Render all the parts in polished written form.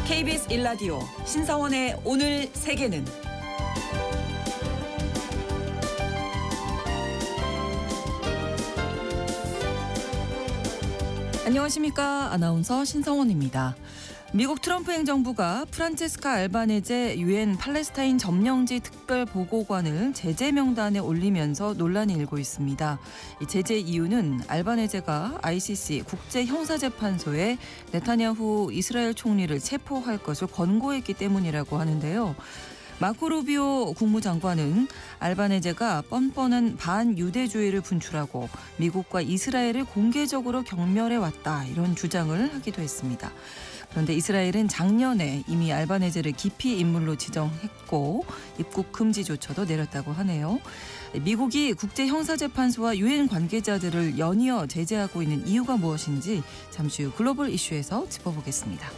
KBS 1라디오 신성원의 오늘 세계는 안녕하십니까. 아나운서 신성원입니다. 미국 트럼프 행정부가 프란체스카 알바네제 유엔 팔레스타인 점령지 특별보고관을 제재 명단에 올리면서 논란이 일고 있습니다. 이 제재 이유는 알바네제가 ICC 국제형사재판소에 네타냐후 이스라엘 총리를 체포할 것을 권고했기 때문이라고 하는데요. 마코 루비오 국무장관은 알바네제가 뻔뻔한 반유대주의를 분출하고 미국과 이스라엘을 공개적으로 경멸해왔다, 이런 주장을 하기도 했습니다. 그런데 이스라엘은 작년에 이미 알바네제를 기피 인물로 지정했고 입국 금지 조처도 내렸다고 하네요. 미국이 국제형사재판소와 유엔 관계자들을 연이어 제재하고 있는 이유가 무엇인지 잠시 후 글로벌 이슈에서 짚어보겠습니다.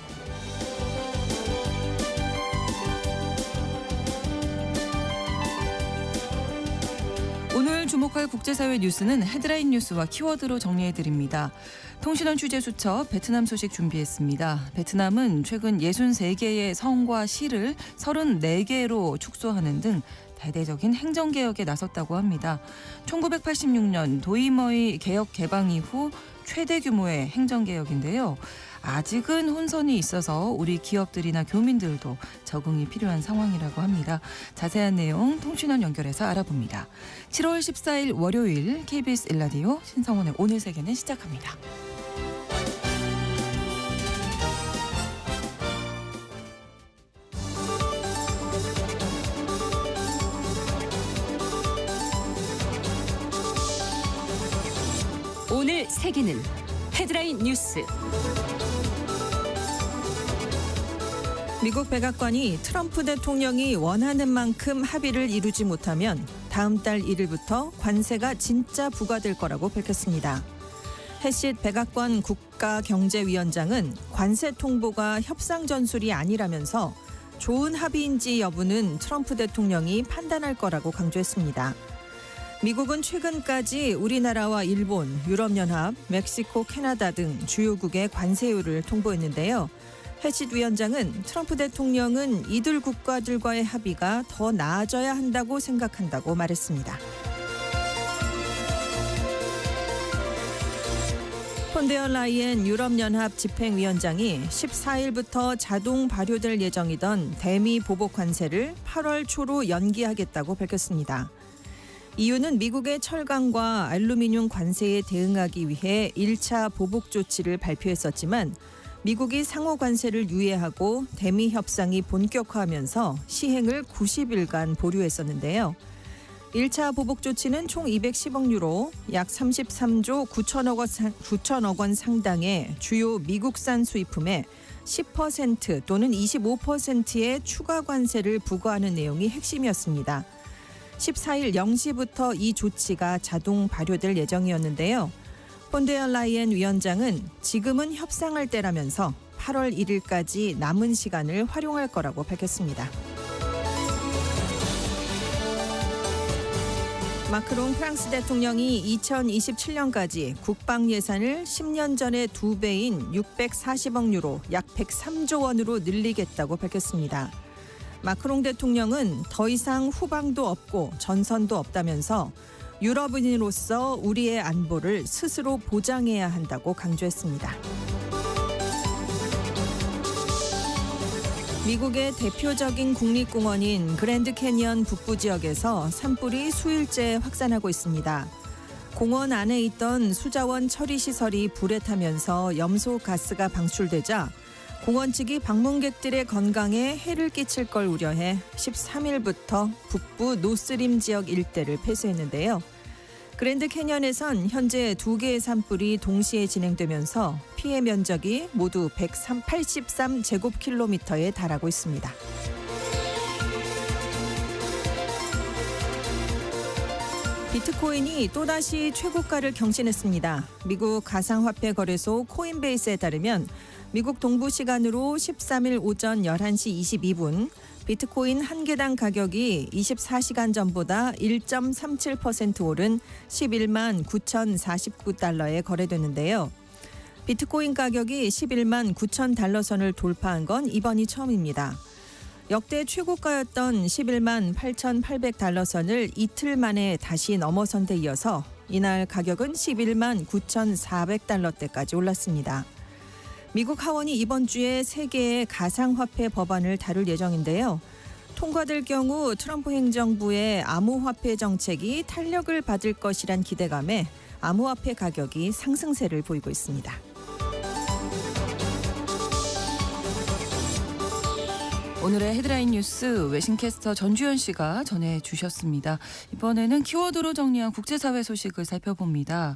오늘 주목할 국제사회 뉴스는 헤드라인 뉴스와 키워드로 정리해드립니다. 통신원 취재수첩 베트남 소식 준비했습니다. 베트남은 최근 63개의 성과 시를 34개로 축소하는 등 대대적인 행정개혁에 나섰다고 합니다. 1986년 도이머의 개혁 개방 이후 최대 규모의 행정개혁인데요. 아직은 혼선이 있어서 우리 기업들이나 교민들도 적응이 필요한 상황이라고 합니다. 자세한 내용 통신원 연결해서 알아봅니다. 7월 14일 월요일 KBS 1라디오 신성원의 오늘 세계는 시작합니다. 오늘 세계는 헤드라인 뉴스. 미국 백악관이 트럼프 대통령이 원하는 만큼 합의를 이루지 못하면 다음 달 1일부터 관세가 진짜 부과될 거라고 밝혔습니다. 해싯 백악관 국가경제위원장은 관세 통보가 협상 전술이 아니라면서 좋은 합의인지 여부는 트럼프 대통령이 판단할 거라고 강조했습니다. 미국은 최근까지 우리나라와 일본, 유럽연합, 멕시코, 캐나다 등 주요국의 관세율을 통보했는데요. 해칫 위원장은 트럼프 대통령은 이들 국가들과의 합의가 더 나아져야 한다고 생각한다고 말했습니다. 폰데어 라이엔 유럽연합 집행위원장이 14일부터 자동 발효될 예정이던 대미 보복 관세를 8월 초로 연기하겠다고 밝혔습니다. 이유는 미국의 철강과 알루미늄 관세에 대응하기 위해 1차 보복 조치를 발표했었지만 미국이 상호 관세를 유예하고 대미 협상이 본격화하면서 시행을 90일간 보류했었는데요. 1차 보복 조치는 총 210억 유로, 약 33조 9천억 원 상당의 주요 미국산 수입품에 10% 또는 25%의 추가 관세를 부과하는 내용이 핵심이었습니다. 14일 0시부터 이 조치가 자동 발효될 예정이었는데요. 폰데어 라이엔 위원장은 지금은 협상할 때라면서 8월 1일까지 남은 시간을 활용할 거라고 밝혔습니다. 마크롱 프랑스 대통령이 2027년까지 국방 예산을 10년 전의 2배인 640억 유로, 약 103조 원으로 늘리겠다고 밝혔습니다. 마크롱 대통령은 더 이상 후방도 없고 전선도 없다면서 유럽인으로서 우리의 안보를 스스로 보장해야 한다고 강조했습니다. 미국의 대표적인 국립공원인 그랜드 캐니언 북부 지역에서 산불이 수일째 확산하고 있습니다. 공원 안에 있던 수자원 처리 시설이 불에 타면서 염소 가스가 방출되자 공원 측이 방문객들의 건강에 해를 끼칠 걸 우려해 13일부터 북부 노스림 지역 일대를 폐쇄했는데요. 그랜드 캐년에선 현재 2개의 산불이 동시에 진행되면서 피해 면적이 모두 183제곱킬로미터에 달하고 있습니다. 비트코인이 또다시 최고가를 경신했습니다. 미국 가상화폐 거래소 코인베이스에 따르면 미국 동부 시간으로 13일 오전 11시 22분 비트코인 한 개당 가격이 24시간 전보다 1.37% 오른 11만 9,049달러에 거래됐는데요. 비트코인 가격이 11만 9천 달러 선을 돌파한 건 이번이 처음입니다. 역대 최고가였던 11만 8,800달러 선을 이틀 만에 다시 넘어선 데 이어서 이날 가격은 11만 9,400달러대까지 올랐습니다. 미국 하원이 이번 주에 세 개의 가상화폐 법안을 다룰 예정인데요. 통과될 경우 트럼프 행정부의 암호화폐 정책이 탄력을 받을 것이란 기대감에 암호화폐 가격이 상승세를 보이고 있습니다. 오늘의 헤드라인 뉴스 외신캐스터 전주현 씨가 전해주셨습니다. 이번에는 키워드로 정리한 국제사회 소식을 살펴봅니다.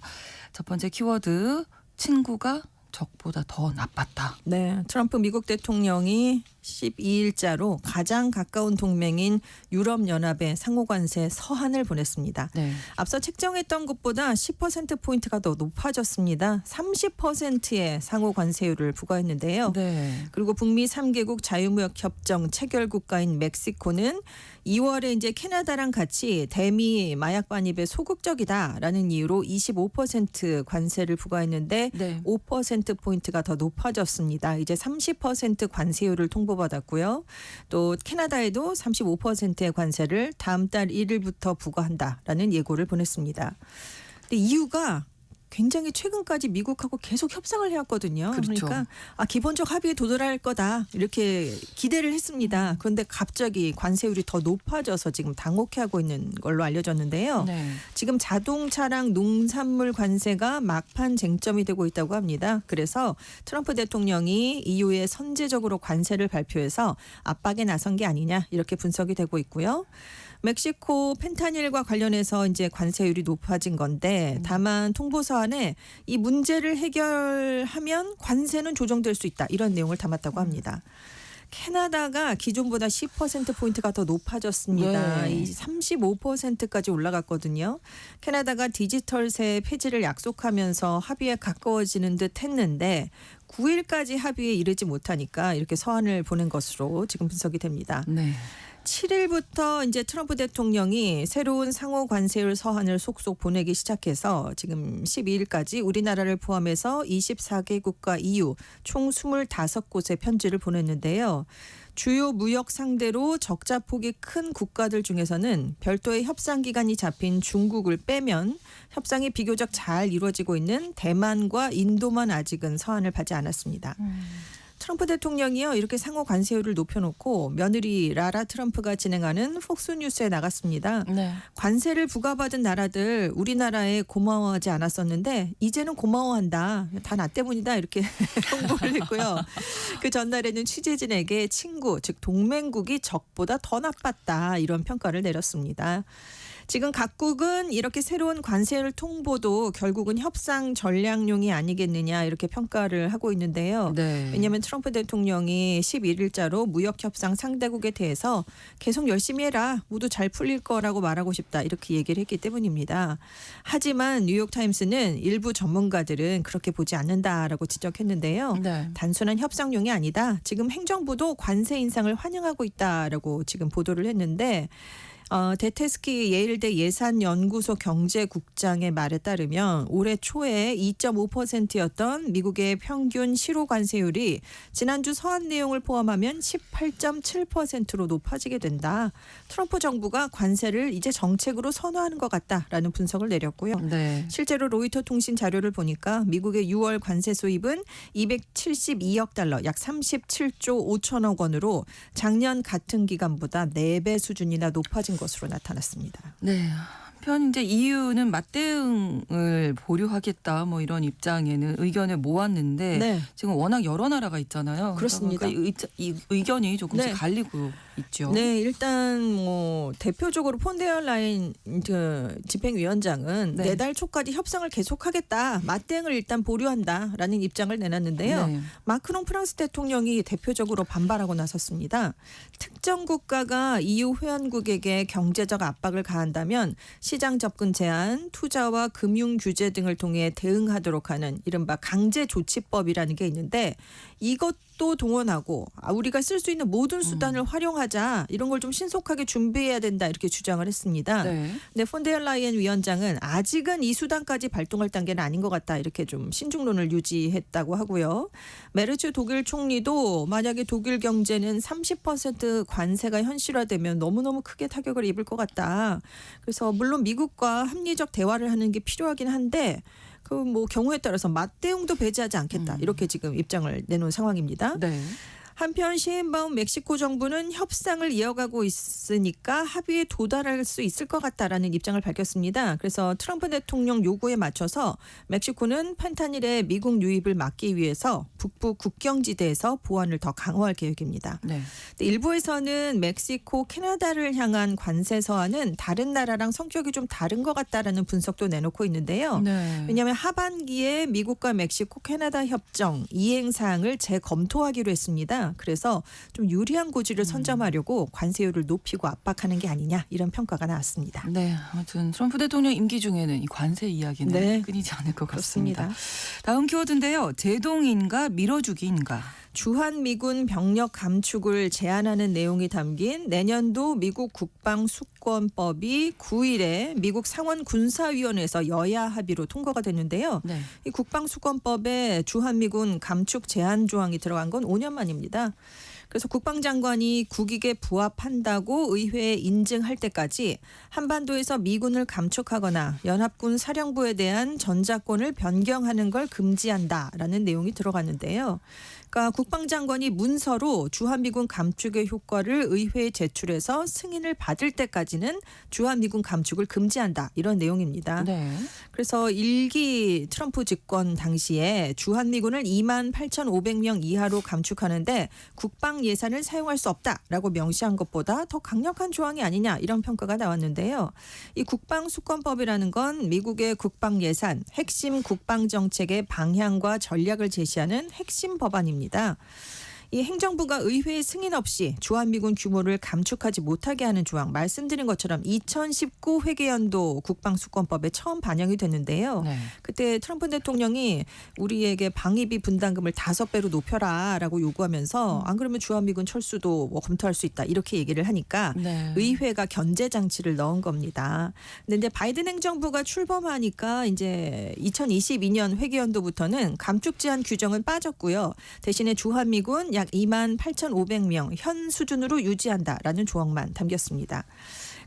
첫 번째 키워드, 친구가 적보다 더 나빴다. 네, 트럼프 미국 대통령이 12일자로 가장 가까운 동맹인 유럽연합에 상호관세 서한을 보냈습니다. 네. 앞서 책정했던 것보다 10%포인트가 더 높아졌습니다. 30%의 상호관세율을 부과했는데요. 네. 그리고 북미 3개국 자유무역협정 체결 국가인 멕시코는 2월에 이제 캐나다랑 같이 대미 마약 반입에 소극적이다라는 이유로 25% 관세를 부과했는데 네. 5%포인트가 더 높아졌습니다. 이제 30% 관세율을 통보받았고요. 또 캐나다에도 35%의 관세를 다음 달 1일부터 부과한다라는 예고를 보냈습니다. 근데 이유가 굉장히 최근까지 미국하고 계속 협상을 해왔거든요. 그렇죠. 그러니까 기본적 합의에 도달할 거다 이렇게 기대를 했습니다. 그런데 갑자기 관세율이 더 높아져서 지금 당혹해하고 있는 걸로 알려졌는데요. 네. 지금 자동차랑 농산물 관세가 막판 쟁점이 되고 있다고 합니다. 그래서 트럼프 대통령이 EU에 선제적으로 관세를 발표해서 압박에 나선 게 아니냐 이렇게 분석이 되고 있고요. 멕시코 펜타닐과 관련해서 이제 관세율이 높아진 건데 다만 통보서한에 이 문제를 해결하면 관세는 조정될 수 있다 이런 내용을 담았다고 합니다. 캐나다가 기존보다 10%포인트가 더 높아졌습니다. 네. 이 35%까지 올라갔거든요. 캐나다가 디지털세 폐지를 약속하면서 합의에 가까워지는 듯 했는데 9일까지 합의에 이르지 못하니까 이렇게 서한을 보낸 것으로 지금 분석이 됩니다. 네. 7일부터 이제 트럼프 대통령이 새로운 상호 관세율 서한을 속속 보내기 시작해서 지금 12일까지 우리나라를 포함해서 24개국과 EU 총 25곳에 편지를 보냈는데요. 주요 무역 상대로 적자 폭이 큰 국가들 중에서는 별도의 협상 기간이 잡힌 중국을 빼면 협상이 비교적 잘 이루어지고 있는 대만과 인도만 아직은 서한을 받지 않았습니다. 트럼프 대통령이요 이렇게 상호 관세율을 높여놓고 며느리 라라 트럼프가 진행하는 폭스뉴스에 나갔습니다. 네. 관세를 부과받은 나라들 우리나라에 고마워하지 않았었는데 이제는 고마워한다. 다 나 때문이다 이렇게 홍보를 했고요. 그 전날에는 취재진에게 친구 즉 동맹국이 적보다 더 나빴다 이런 평가를 내렸습니다. 지금 각국은 이렇게 새로운 관세율 통보도 결국은 협상 전략용이 아니겠느냐 이렇게 평가를 하고 있는데요. 네. 왜냐하면 트럼프 대통령이 11일자로 무역협상 상대국에 대해서 계속 열심히 해라. 모두 잘 풀릴 거라고 말하고 싶다. 이렇게 얘기를 했기 때문입니다. 하지만 뉴욕타임스는 일부 전문가들은 그렇게 보지 않는다라고 지적했는데요. 네. 단순한 협상용이 아니다. 지금 행정부도 관세 인상을 환영하고 있다라고 지금 보도를 했는데 데테스키 예일대 예산연구소 경제국장의 말에 따르면 올해 초에 2.5%였던 미국의 평균 실효 관세율이 지난주 서한 내용을 포함하면 18.7%로 높아지게 된다. 트럼프 정부가 관세를 이제 정책으로 선호하는 것 같다라는 분석을 내렸고요. 네. 실제로 로이터 통신 자료를 보니까 미국의 6월 관세 수입은 272억 달러, 약 37조 5천억 원으로 작년 같은 기간보다 4배 수준이나 높아진 것으로 나타났습니다. 네. 한편 이제 EU는 맞대응을 보류하겠다 뭐 이런 입장에는 의견을 모았는데 네. 지금 워낙 여러 나라가 있잖아요. 그렇습니다. 그러니까 이 의견이 조금씩 네. 갈리고 있죠. 네, 일단 뭐 대표적으로 폰데어라인 집행위원장은 네. 내달 초까지 협상을 계속하겠다, 맞대응을 일단 보류한다라는 입장을 내놨는데요. 네. 마크롱 프랑스 대통령이 대표적으로 반발하고 나섰습니다. 특정 국가가 EU 회원국에게 경제적 압박을 가한다면 시장 접근 제한, 투자와 금융 규제 등을 통해 대응하도록 하는 이른바 강제 조치법이라는 게 있는데 이것도 동원하고 우리가 쓸 수 있는 모든 수단을 활용하자 이런 걸 좀 신속하게 준비해야 된다 이렇게 주장을 했습니다. 네. 근데 폰데얼라이엔 위원장은 아직은 이 수단까지 발동할 단계는 아닌 것 같다 이렇게 좀 신중론을 유지했다고 하고요. 메르츠 독일 총리도 만약에 독일 경제는 30% 관세가 현실화되면 너무너무 크게 타격을 입을 것 같다. 그래서 물론 미국과 합리적 대화를 하는 게 필요하긴 한데 그 뭐 경우에 따라서 맞대응도 배제하지 않겠다. 이렇게 지금 입장을 내놓은 상황입니다. 네. 한편 셰인바움 멕시코 정부는 협상을 이어가고 있으니까 합의에 도달할 수 있을 것 같다라는 입장을 밝혔습니다. 그래서 트럼프 대통령 요구에 맞춰서 멕시코는 펜타닐의 미국 유입을 막기 위해서 북부 국경지대에서 보안을 더 강화할 계획입니다. 네. 일부에서는 멕시코, 캐나다를 향한 관세 서한은 다른 나라랑 성격이 좀 다른 것 같다라는 분석도 내놓고 있는데요. 네. 왜냐하면 하반기에 미국과 멕시코, 캐나다 협정 이행 사항을 재검토하기로 했습니다. 그래서 좀 유리한 고지를 선점하려고 관세율을 높이고 압박하는 게 아니냐 이런 평가가 나왔습니다. 네, 아무튼 트럼프 대통령 임기 중에는 이 관세 이야기는 네. 끊이지 않을 것 같습니다. 그렇습니다. 다음 키워드인데요. 제동인가 밀어주기인가. 주한미군 병력 감축을 제한하는 내용이 담긴 내년도 미국 국방수권법이 9일에 미국 상원 군사위원회에서 여야 합의로 통과가 됐는데요. 네. 이 국방수권법에 주한미군 감축 제한 조항이 들어간 건 5년 만입니다. 그래서 국방장관이 국익에 부합한다고 의회에 인증할 때까지 한반도에서 미군을 감축하거나 연합군 사령부에 대한 전자권을 변경하는 걸 금지한다라는 내용이 들어갔는데요. 그러니까 국방장관이 문서로 주한미군 감축의 효과를 의회에 제출해서 승인을 받을 때까지는 주한미군 감축을 금지한다 이런 내용입니다. 네. 그래서 1기 트럼프 집권 당시에 주한미군을 28,500명 이하로 감축하는데 국방 예산을 사용할 수 없다라고 명시한 것보다 더 강력한 조항이 아니냐 이런 평가가 나왔는데요. 이 국방수권법이라는 건 미국의 국방 예산, 핵심 국방 정책의 방향과 전략을 제시하는 핵심 법안입니다. 이 행정부가 의회 승인 없이 주한미군 규모를 감축하지 못하게 하는 조항 말씀드린 것처럼 2019 회계연도 국방수권법에 처음 반영이 됐는데요. 네. 그때 트럼프 대통령이 우리에게 방위비 분담금을 5배로 높여라라고 요구하면서 안 그러면 주한미군 철수도 뭐 검토할 수 있다 이렇게 얘기를 하니까 네. 의회가 견제 장치를 넣은 겁니다. 근데 이제 바이든 행정부가 출범하니까 이제 2022년 회계연도부터는 감축 제한 규정은 빠졌고요. 대신에 주한미군 약 28,500명 현 수준으로 유지한다라는 조항만 담겼습니다.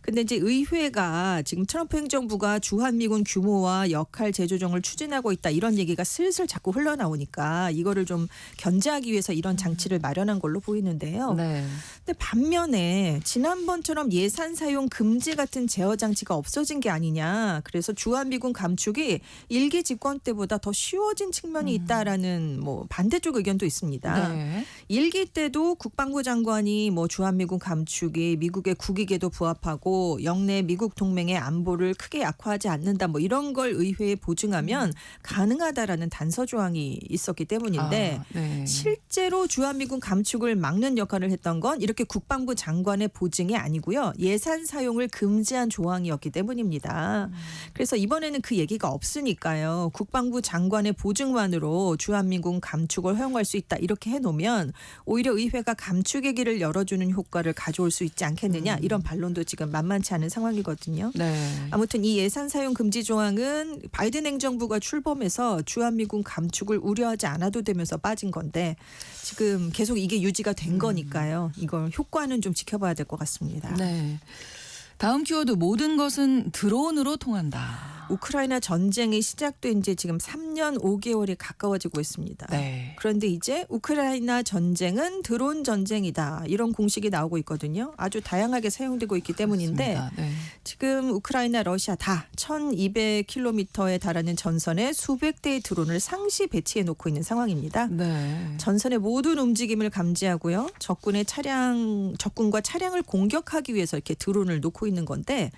근데 이제 의회가 지금 트럼프 행정부가 주한미군 규모와 역할 재조정을 추진하고 있다 이런 얘기가 슬슬 자꾸 흘러나오니까 이거를 좀 견제하기 위해서 이런 장치를 마련한 걸로 보이는데요. 네. 근데 반면에 지난번처럼 예산 사용 금지 같은 제어 장치가 없어진 게 아니냐. 그래서 주한미군 감축이 1기 집권 때보다 더 쉬워진 측면이 있다라는 뭐 반대쪽 의견도 있습니다. 네. 1기 때도 국방부 장관이 뭐 주한미군 감축이 미국의 국익에도 부합하고 영내 미국 동맹의 안보를 크게 약화하지 않는다 뭐 이런 걸 의회에 보증하면 가능하다라는 단서 조항이 있었기 때문인데 네. 실제로 주한미군 감축을 막는 역할을 했던 건 이렇게 국방부 장관의 보증이 아니고요. 예산 사용을 금지한 조항이었기 때문입니다. 그래서 이번에는 그 얘기가 없으니까요. 국방부 장관의 보증만으로 주한미군 감축을 허용할 수 있다 이렇게 해놓으면 오히려 의회가 감축의 길을 열어주는 효과를 가져올 수 있지 않겠느냐 이런 반론도 지금 만만치 않은 상황이거든요. 네. 아무튼 이 예산 사용 금지 조항은 바이든 행정부가 출범해서 주한미군 감축을 우려하지 않아도 되면서 빠진 건데 지금 계속 이게 유지가 된 거니까요. 이걸 효과는 좀 지켜봐야 될 것 같습니다. 네. 다음 키워드 모든 것은 드론으로 통한다. 우크라이나 전쟁이 시작된 지 지금 3년 5개월이 가까워지고 있습니다. 네. 그런데 이제 우크라이나 전쟁은 드론 전쟁이다. 이런 공식이 나오고 있거든요. 아주 다양하게 사용되고 있기 때문인데 그렇습니다. 네. 지금 우크라이나 러시아 다 1200km에 달하는 전선에 수백 대의 드론을 상시 배치해 놓고 있는 상황입니다. 네. 전선의 모든 움직임을 감지하고요. 적군과 차량을 공격하기 위해서 이렇게 드론을 놓고 있는 건데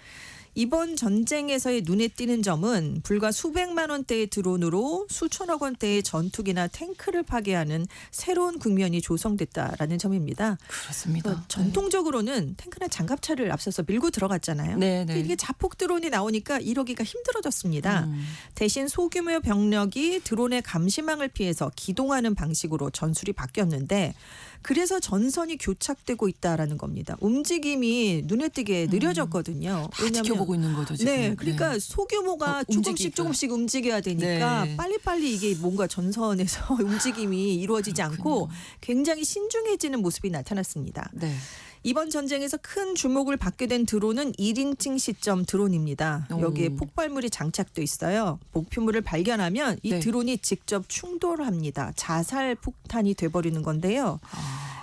이번 전쟁에서의 눈에 띄는 점은 불과 수백만 원대의 드론으로 수천억 원대의 전투기나 탱크를 파괴하는 새로운 국면이 조성됐다라는 점입니다. 그렇습니다. 전통적으로는 탱크나 장갑차를 앞서서 밀고 들어갔잖아요. 네, 근데 네. 이게 자폭 드론이 나오니까 이러기가 힘들어졌습니다. 대신 소규모 병력이 드론의 감시망을 피해서 기동하는 방식으로 전술이 바뀌었는데 그래서 전선이 교착되고 있다라는 겁니다. 움직임이 눈에 띄게 느려졌거든요. 다 지켜보고 있는 거죠, 지금. 네, 그러니까 소규모가 조금씩 움직여야 되니까 네. 빨리빨리 이게 뭔가 전선에서 움직임이 이루어지지 않고 굉장히 신중해지는 모습이 나타났습니다. 네. 이번 전쟁에서 큰 주목을 받게 된 드론은 1인칭 시점 드론입니다. 오. 여기에 폭발물이 장착돼 있어요. 목표물을 발견하면 이 네. 드론이 직접 충돌합니다. 자살 폭탄이 돼버리는 건데요.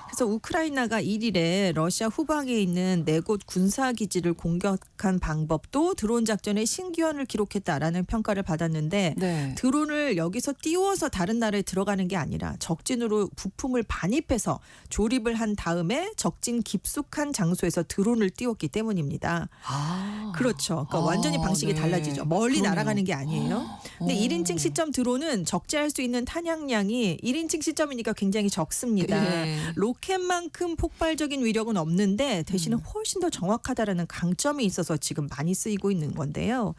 그래서 우크라이나가 1일에 러시아 후방에 있는 4곳 군사기지를 공격한 방법도 드론 작전의 신기원을 기록했다라는 평가를 받았는데 네. 드론을 여기서 띄워서 다른 나라에 들어가는 게 아니라 적진으로 부품을 반입해서 조립을 한 다음에 적진 깊숙한 장소에서 드론을 띄웠기 때문입니다. 아. 그렇죠. 그러니까 완전히 방식이 네. 달라지죠. 멀리 그러네요. 날아가는 게 아니에요. 근데 1인칭 시점 드론은 적재할 수 있는 탄약량이 1인칭 시점이니까 굉장히 적습니다. 네. 로켓만큼 폭발적인 위력은 없는데 대신에 훨씬 더 정확하다라는 강점이 있어서 지금 많이 쓰이고 있는 건데요.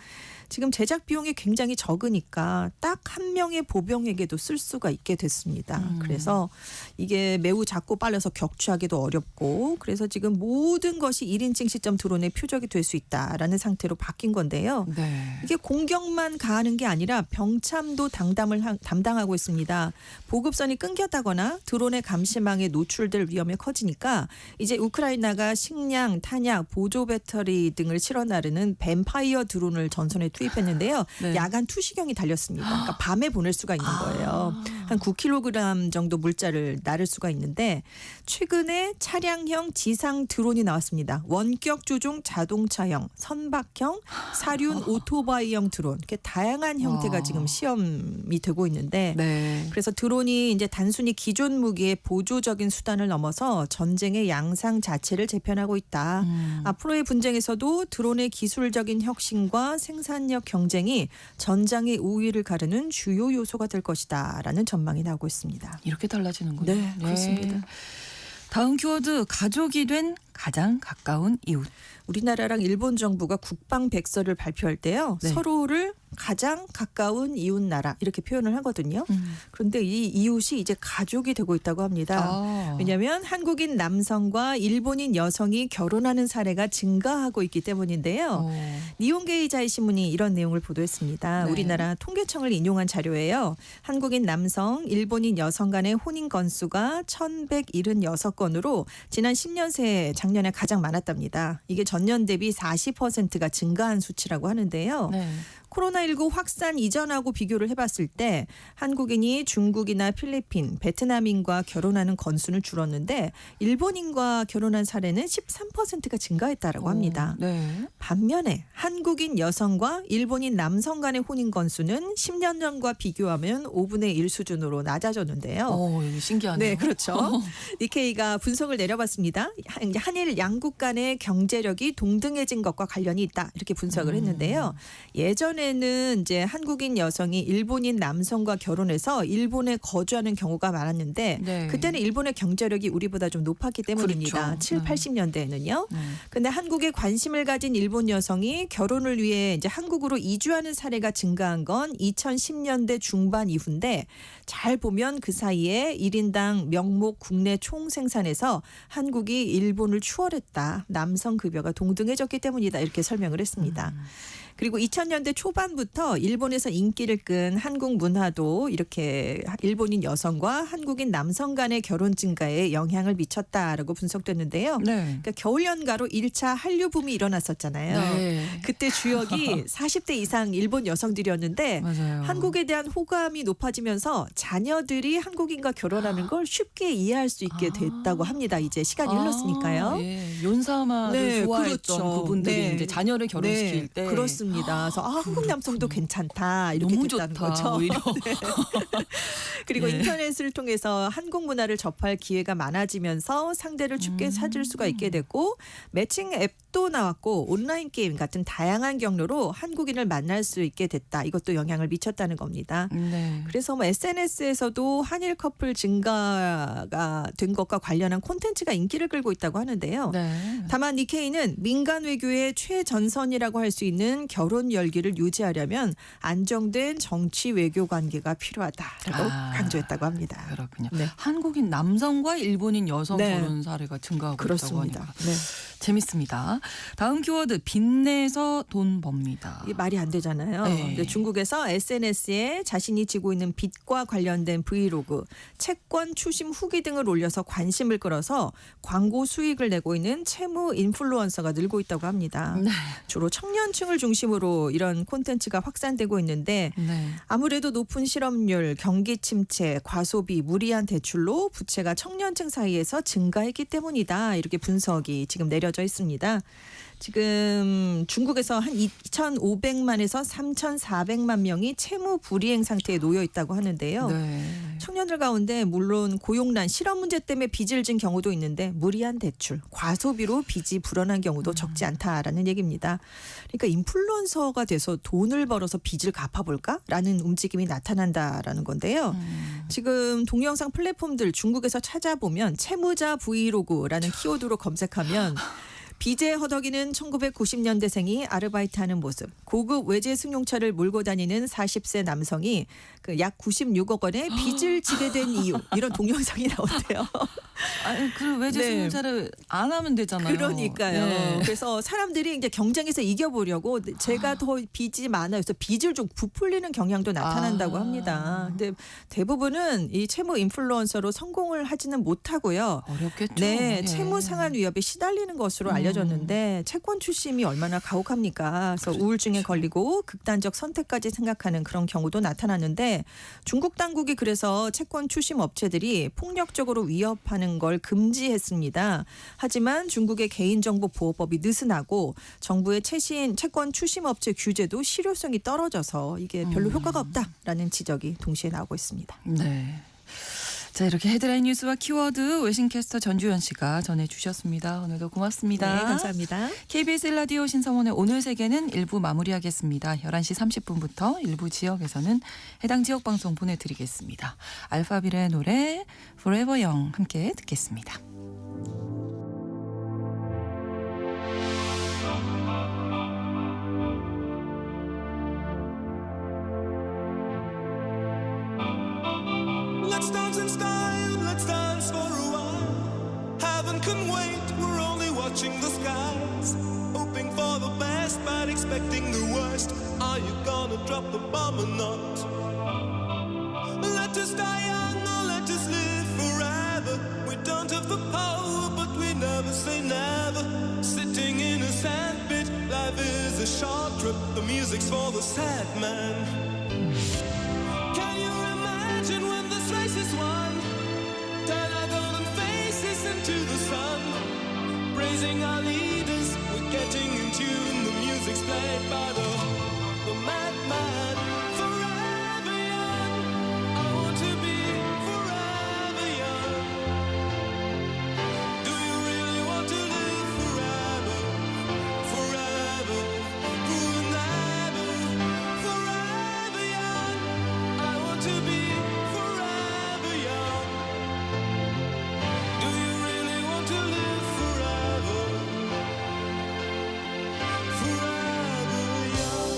지금 제작 비용이 굉장히 적으니까 딱 한 명의 보병에게도 쓸 수가 있게 됐습니다. 그래서 이게 매우 작고 빨라서 격추하기도 어렵고 그래서 지금 모든 것이 1인칭 시점 드론의 표적이 될 수 있다라는 상태로 바뀐 건데요. 네. 이게 공격만 가하는 게 아니라 병참도 담당하고 있습니다. 보급선이 끊겼다거나 드론의 감시망에 노출될 위험이 커지니까 이제 우크라이나가 식량, 탄약, 보조 배터리 등을 실어 나르는 뱀파이어 드론을 전선에 투입했는데요. 네. 야간 투시경이 달렸습니다. 그러니까 밤에 보낼 수가 있는 거예요. 한 9kg 정도 물자를 나를 수가 있는데 최근에 차량형 지상 드론이 나왔습니다. 원격 조종 자동차형, 선박형, 사륜 오토바이형 드론 이렇게 다양한 형태가 지금 시험이 되고 있는데 네. 그래서 드론이 이제 단순히 기존 무기의 보조적인 수단을 넘어서 전쟁의 양상 자체를 재편하고 있다. 앞으로의 분쟁에서도 드론의 기술적인 혁신과 생산력 경쟁이 전장의 우위를 가르는 주요 요소가 될 것이다라는 전망이 나오고 있습니다. 이렇게 달라지는군요. 네, 그렇습니다. 다음 키워드 가족이 된 가장 가까운 이웃. 우리나라랑 일본 정부가 국방 백서를 발표할 때요. 네. 서로를 가장 가까운 이웃 나라 이렇게 표현을 하거든요. 그런데 이 이웃이 이제 가족이 되고 있다고 합니다. 왜냐하면 한국인 남성과 일본인 여성이 결혼하는 사례가 증가하고 있기 때문인데요. 니혼게이자이 신문이 이런 내용을 보도했습니다. 네. 우리나라 통계청을 인용한 자료예요. 한국인 남성, 일본인 여성 간의 혼인 건수가 1,176건으로 지난 10년 새 작년에 가장 많았답니다. 이게 전년 대비 40%가 증가한 수치라고 하는데요. 네. 코로나19 확산 이전하고 비교를 해봤을 때 한국인이 중국이나 필리핀, 베트남인과 결혼하는 건수는 줄었는데 일본인과 결혼한 사례는 13%가 증가했다라고 합니다. 네. 반면에 한국인 여성과 일본인 남성 간의 혼인 건수는 10년 전과 비교하면 5분의 1 수준으로 낮아졌는데요. 이게 신기하네요. 네, 그렇죠. 니케이가 분석을 내려봤습니다. 한일 양국 간의 경제력이 동등해진 것과 관련이 있다 이렇게 분석을 했는데요. 예전에는 이제 한국인 여성이 일본인 남성과 결혼해서 일본에 거주하는 경우가 많았는데 네. 그때는 일본의 경제력이 우리보다 좀 높았기 때문입니다. 그렇죠. 7, 80년대에는요. 네. 근데 한국에 관심을 가진 일본 여성이 결혼을 위해 이제 한국으로 이주하는 사례가 증가한 건 2010년대 중반 이후인데 잘 보면 그 사이에 1인당 명목 국내 총생산에서 한국이 일본을 추월했다. 남성 급여가 동등해졌기 때문이다. 이렇게 설명을 했습니다. 그리고 2000년대 초반부터 일본에서 인기를 끈 한국 문화도 이렇게 일본인 여성과 한국인 남성 간의 결혼 증가에 영향을 미쳤다라고 분석됐는데요. 네. 그러니까 겨울 연가로 1차 한류 붐이 일어났었잖아요. 네. 그때 주역이 40대 이상 일본 여성들이었는데 맞아요. 한국에 대한 호감이 높아지면서 자녀들이 한국인과 결혼하는 걸 쉽게 이해할 수 있게 됐다고 합니다. 이제 시간이 흘렀으니까요. 예. 윤사마를 네, 좋아했던 그렇죠. 그분들이 네. 이제 자녀를 결혼시킬 때 그렇습니다. 들었습니다. 그래서 한국 남성도 괜찮다 이렇게 너무 됐다는 좋다. 거죠. 오히려. 그리고 네. 인터넷을 통해서 한국 문화를 접할 기회가 많아지면서 상대를 쉽게 찾을 수가 있게 됐고 매칭 앱도 나왔고 온라인 게임 같은 다양한 경로로 한국인을 만날 수 있게 됐다. 이것도 영향을 미쳤다는 겁니다. 네. 그래서 뭐 SNS에서도 한일 커플 증가가 된 것과 관련한 콘텐츠가 인기를 끌고 있다고 하는데요. 네. 다만 니케이는 민간 외교의 최전선이라고 할 수 있는 결혼 열기를 유지하려면 안정된 정치 외교 관계가 필요하다라고 강조했다고 합니다. 그렇군요. 네. 한국인 남성과 일본인 여성 네. 결혼 사례가 증가하고 있다고 그렇습니다. 하니까 네. 재밌습니다. 다음 키워드 빚내서 돈 법니다. 이게 말이 안 되잖아요. 네. 근데 중국에서 SNS에 자신이 지고 있는 빚과 관련된 브이로그, 채권 추심 후기 등을 올려서 관심을 끌어서 광고 수익을 내고 있는 채무 인플루언서가 늘고 있다고 합니다. 네. 주로 청년층을 중심으로 이런 콘텐츠가 확산되고 있는데 네. 아무래도 높은 실업률, 경기 침체, 과소비, 무리한 대출로 부채가 청년층 사이에서 증가했기 때문이다. 이렇게 분석이 지금 내려져 있습니다. 지금 중국에서 한 2,500만에서 3,400만 명이 채무 불이행 상태에 놓여 있다고 하는데요. 네. 청년들 가운데 물론 고용난, 실업 문제 때문에 빚을 진 경우도 있는데 무리한 대출, 과소비로 빚이 불어난 경우도 적지 않다라는 얘기입니다. 그러니까 인플루언서가 돼서 돈을 벌어서 빚을 갚아볼까라는 움직임이 나타난다라는 건데요. 지금 동영상 플랫폼들 중국에서 찾아보면 채무자 브이로그라는 키워드로 검색하면 빚에 허덕이는 1990년대생이 아르바이트하는 모습, 고급 외제 승용차를 몰고 다니는 40세 남성이 그 약 96억 원의 빚을 지게 된 이유 이런 동영상이 나온대요. 아니, 그 외제 네. 승용차를 안 하면 되잖아요. 그러니까요. 네. 그래서 사람들이 이제 경쟁에서 이겨보려고 제가 더 빚이 많아요. 그래서 빚을 좀 부풀리는 경향도 나타난다고 합니다. 근데 대부분은 이 채무 인플루언서로 성공을 하지는 못하고요. 어렵겠죠. 네, 예. 채무 상환 위협에 시달리는 것으로 알려졌는데 채권 추심이 얼마나 가혹합니까? 그래서 우울증에 걸리고 극단적 선택까지 생각하는 그런 경우도 나타나는데 중국 당국이 그래서 채권 추심 업체들이 폭력적으로 위협하는 걸 금지했습니다. 하지만 중국의 개인정보보호법이 느슨하고 정부의 최신 채권 추심 업체 규제도 실효성이 떨어져서 이게 별로 효과가 없다라는 지적이 동시에 나오고 있습니다. 네. 자, 이렇게 헤드라인 뉴스와 키워드 외신캐스터 전주현 씨가 전해주셨습니다. 오늘도 고맙습니다. 네, 감사합니다. KBS 라디오 신성원의 오늘 세계는 1부 마무리하겠습니다. 11시 30분부터 일부 지역에서는 해당 지역 방송 보내드리겠습니다. 알파빌의 노래 Forever Young 함께 듣겠습니다. Let's dance in style, let's dance for a while. Heaven can wait, we're only watching the skies. Hoping for the best, but expecting the worst. Are you gonna drop the bomb or not? Let us die young or let us live forever. We don't have the power, but we never say never. Sitting in a sandpit, life is a short trip. The music's for the sad man. Can you imagine when this race is won? Turn our golden faces into the sun. Praising our leaders, we're getting in tune. The music's played by the madman. Forever young, I want to be forever young. Do you really want to live forever? Forever, forever, forever young. I want to be forever young. Do you really want to live forever? Forever young.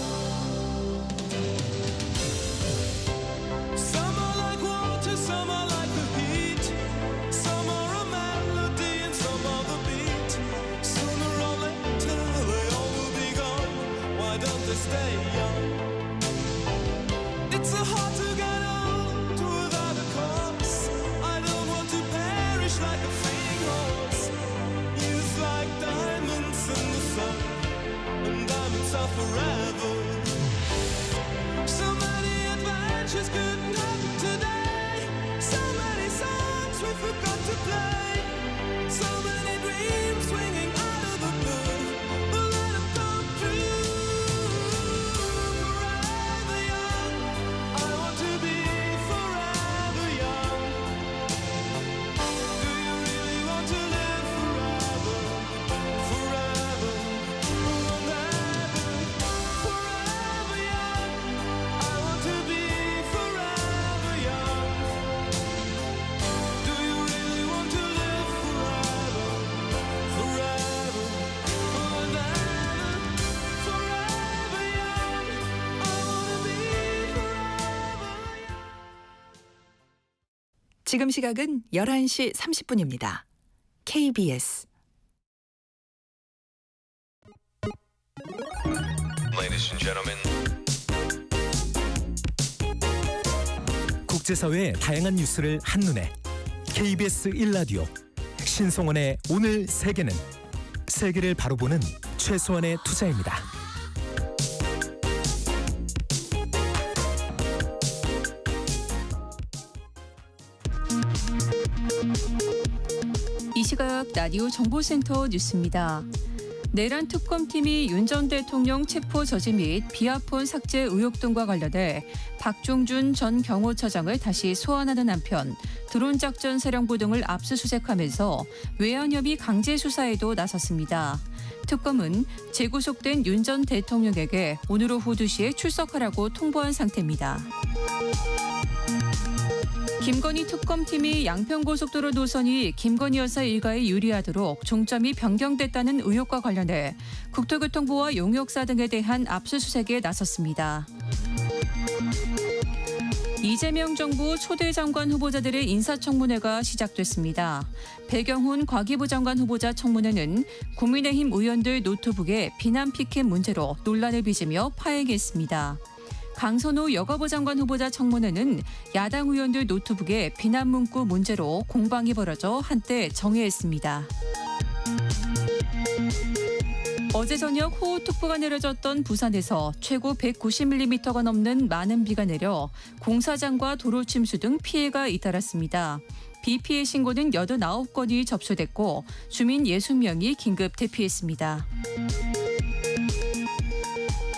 지금 시각은 11시 30분입니다. KBS Ladies and gentlemen. 국제사회의 다양한 뉴스를 한눈에 KBS 1라디오 신성원의 오늘 세계는 세계를 바로 보는 최소한의 투자입니다. 이 시각 라디오 정보센터 뉴스입니다. 내란 특검팀이 윤 전 대통령 체포 저지 및 비아폰 삭제 의혹 등과 관련해 박종준 전 경호처장을 다시 소환하는 한편 드론 작전 사령부 등을 압수수색하면서 외환 협의 강제 수사에도 나섰습니다. 특검은 재구속된 윤 전 대통령에게 오늘 오후 2시에 출석하라고 통보한 상태입니다. 김건희 특검팀이 양평고속도로 노선이 김건희 여사 일가에 유리하도록 종점이 변경됐다는 의혹과 관련해 국토교통부와 용역사 등에 대한 압수수색에 나섰습니다. 이재명 정부 초대 장관 후보자들의 인사청문회가 시작됐습니다. 배경훈 과기부 장관 후보자 청문회는 국민의힘 의원들 노트북에 비난 피켓 문제로 논란을 빚으며 파행했습니다. 강선호 여가부 장관 후보자 청문회는 야당 의원들 노트북에 비난 문구 문제로 공방이 벌어져 한때 정회했습니다. 어제 저녁 호우특보가 내려졌던 부산에서 최고 190mm가 넘는 많은 비가 내려 공사장과 도로 침수 등 피해가 잇따랐습니다. 비 피해 신고는 89건이 접수됐고 주민 60명이 긴급 대피했습니다.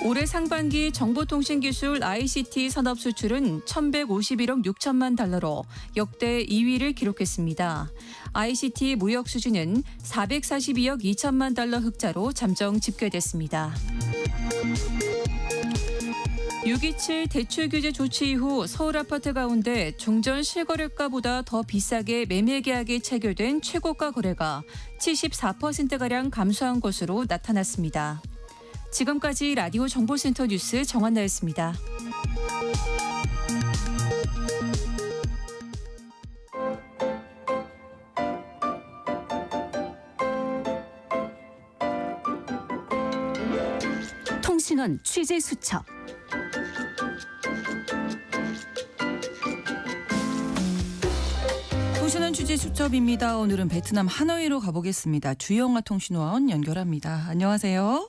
올해 상반기 정보통신기술 ICT 산업 수출은 1,151억 6천만 달러로 역대 2위를 기록했습니다. ICT 무역 수준은 442억 2천만 달러 흑자로 잠정 집계됐습니다. 6.27 대출 규제 조치 이후 서울 아파트 가운데 종전 실거래가보다 더 비싸게 매매 계약에 체결된 최고가 거래가 74%가량 감소한 것으로 나타났습니다. 지금까지 라디오 정보센터 뉴스 정한나였습니다. 통신원 취재 수첩. 통신원 취재 수첩입니다. 오늘은 베트남 하노이로 가보겠습니다. 주영아 통신원 연결합니다. 안녕하세요.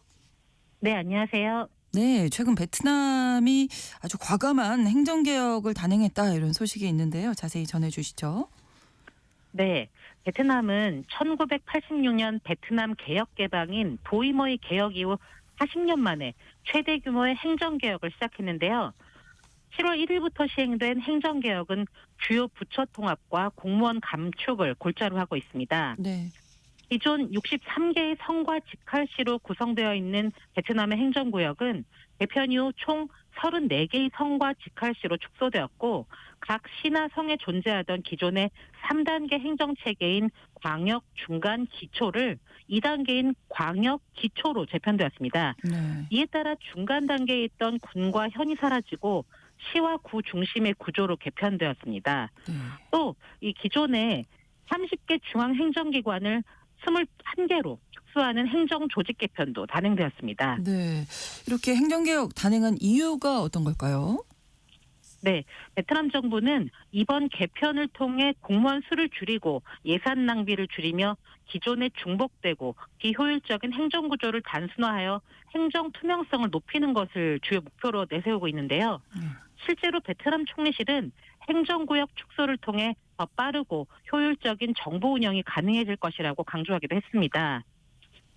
네, 안녕하세요. 네, 최근 베트남이 아주 과감한 행정개혁을 단행했다 이런 소식이 있는데요. 자세히 전해주시죠. 네, 베트남은 1986년 베트남 개혁 개방인 도이머이 개혁 이후 40년 만에 최대 규모의 행정개혁을 시작했는데요. 7월 1일부터 시행된 행정개혁은 주요 부처 통합과 공무원 감축을 골자로 하고 있습니다. 네. 기존 63개의 성과 직할시로 구성되어 있는 베트남의 행정구역은 개편 이후 총 34개의 성과 직할시로 축소되었고 각 시나 성에 존재하던 기존의 3단계 행정체계인 광역, 중간, 기초를 2단계인 광역, 기초로 재편되었습니다. 네. 이에 따라 중간 단계에 있던 군과 현이 사라지고 시와 구 중심의 구조로 개편되었습니다. 네. 또 이 기존의 30개 중앙행정기관을 21개로 축소하는 행정 조직 개편도 단행되었습니다. 네. 이렇게 행정개혁 단행한 이유가 어떤 걸까요? 네, 베트남 정부는 이번 개편을 통해 공무원 수를 줄이고 예산 낭비를 줄이며 기존에 중복되고 비효율적인 행정구조를 단순화하여 행정 투명성을 높이는 것을 주요 목표로 내세우고 있는데요. 실제로 베트남 총리실은 행정구역 축소를 통해 더 빠르고 효율적인 정보 운영이 가능해질 것이라고 강조하기도 했습니다.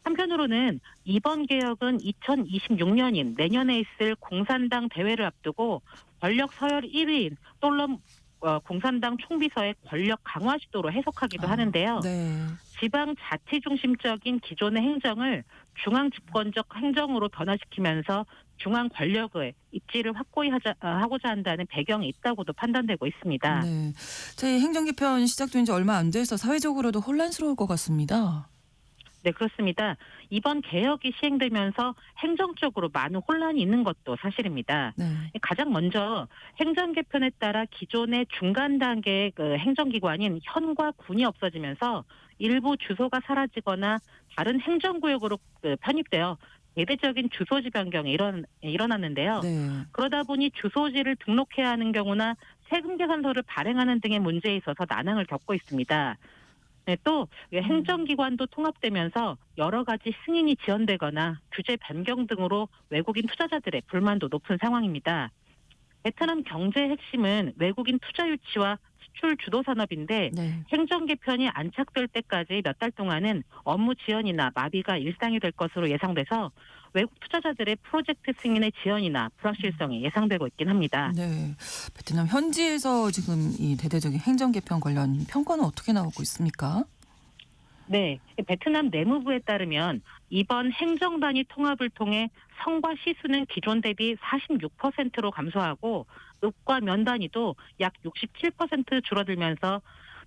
한편으로는 이번 개혁은 2026년인 내년에 있을 공산당 대회를 앞두고 권력 서열 1위인 솔럼 공산당 총비서의 권력 강화 시도로 해석하기도 하는데요. 네. 지방 자치 중심적인 기존의 행정을 중앙 집권적 행정으로 변화시키면서 중앙 권력의 입지를 확고히 하고자 한다는 배경이 있다고도 판단되고 있습니다. 네. 저희 행정 개편 시작된 지 얼마 안 돼서 사회적으로도 혼란스러울 것 같습니다. 네, 그렇습니다. 이번 개혁이 시행되면서 행정적으로 많은 혼란이 있는 것도 사실입니다. 네. 가장 먼저 행정 개편에 따라 기존의 중간 단계의 그 행정기관인 현과 군이 없어지면서 일부 주소가 사라지거나 다른 행정구역으로 편입되어 대대적인 주소지 변경이 일어났는데요. 네. 그러다 보니 주소지를 등록해야 하는 경우나 세금 계산서를 발행하는 등의 문제에 있어서 난항을 겪고 있습니다. 네, 또 행정기관도 통합되면서 여러 가지 승인이 지연되거나 규제 변경 등으로 외국인 투자자들의 불만도 높은 상황입니다. 베트남 경제의 핵심은 외국인 투자 유치와 수출 주도 산업인데 네. 행정 개편이 안착될 때까지 몇 달 동안은 업무 지연이나 마비가 일상이 될 것으로 예상돼서 외국 투자자들의 프로젝트 승인의 지연이나 불확실성이 예상되고 있긴 합니다. 네. 베트남 현지에서 지금 이 대대적인 행정 개편 관련 평가는 어떻게 나오고 있습니까? 네, 베트남 내무부에 따르면 이번 행정단위 통합을 통해 성과 시수는 기존 대비 46%로 감소하고 읍과 면단위도 약 67% 줄어들면서